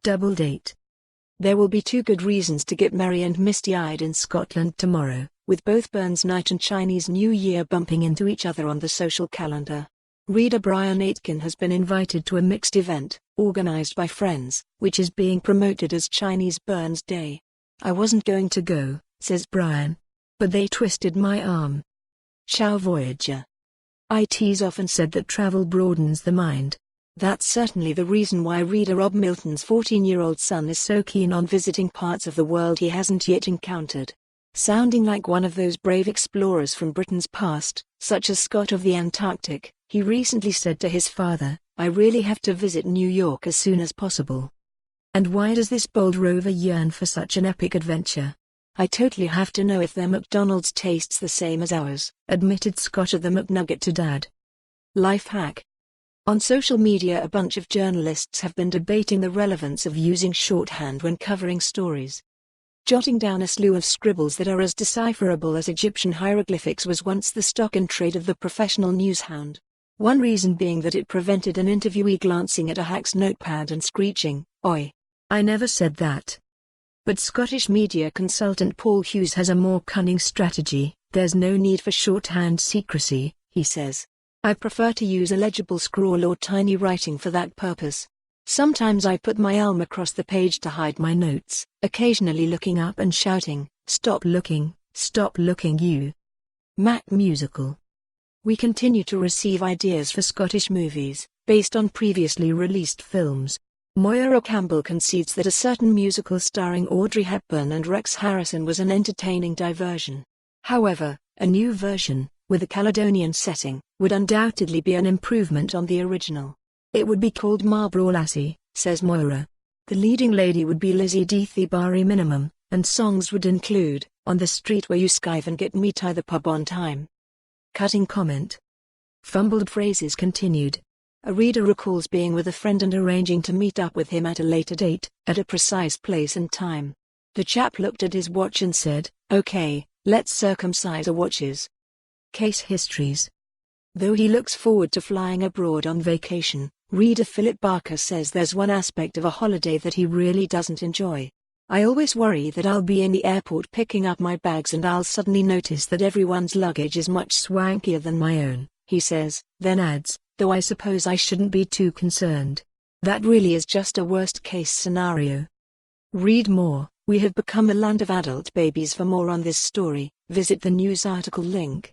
Double date. There will be 2 good reasons to get merry and misty-eyed in Scotland tomorrow, with both Burns Night and Chinese New Year bumping into each other on the social calendar. Reader Brian Aitken has been invited to a mixed event, organised by friends, which is being promoted as Chinese Burns Day. "I wasn't going to go," says Brian, "but they twisted my arm." Chow Voyager. IT's often said that travel broadens the mind. That's certainly the reason why reader Rob Milton's 14-year-old son is so keen on visiting parts of the world he hasn't yet encountered. Sounding like one of those brave explorers from Britain's past, such as Scott of the Antarctic, he recently said to his father, "I really have to visit New York as soon as possible." And why does this bold rover yearn for such an epic adventure? "I totally have to know if their McDonald's tastes the same as ours," admitted Scott of the McNugget to Dad. Life hack. On social media, a bunch of journalists have been debating the relevance of using shorthand when covering stories. Jotting down a slew of scribbles that are as decipherable as Egyptian hieroglyphics was once the stock in trade of the professional newshound. One reason being that it prevented an interviewee glancing at a hack's notepad and screeching, "Oi, I never said that." But Scottish media consultant Paul Hughes has a more cunning strategy. "There's no need for shorthand secrecy," he says. "I prefer to use illegible scrawl or tiny writing for that purpose. Sometimes I put my elm across the page to hide my notes, occasionally looking up and shouting, 'Stop looking you.'" Mac Musical. We continue to receive ideas for Scottish movies, based on previously released films. Moira Campbell concedes that a certain musical starring Audrey Hepburn and Rex Harrison was an entertaining diversion. However, a new version, with a Caledonian setting, would undoubtedly be an improvement on the original. "It would be called Marlborough Lassie," says Moira. "The leading lady would be Lizzie Deathy Barry minimum, and songs would include, 'On the Street Where You Skive and Get Me to the Pub on Time.'" Cutting comment. Fumbled phrases continued. A reader recalls being with a friend and arranging to meet up with him at a later date, at a precise place and time. The chap looked at his watch and said, "Okay, let's circumcise our watches." Case histories. Though he looks forward to flying abroad on vacation, reader Philip Barker says there's one aspect of a holiday that he really doesn't enjoy. "I always worry that I'll be in the airport picking up my bags and I'll suddenly notice that everyone's luggage is much swankier than my own," he says, then adds, "though I suppose I shouldn't be too concerned. That really is just a worst-case scenario." Read more. We have become the land of adult babies. For more on this story, visit the news article link.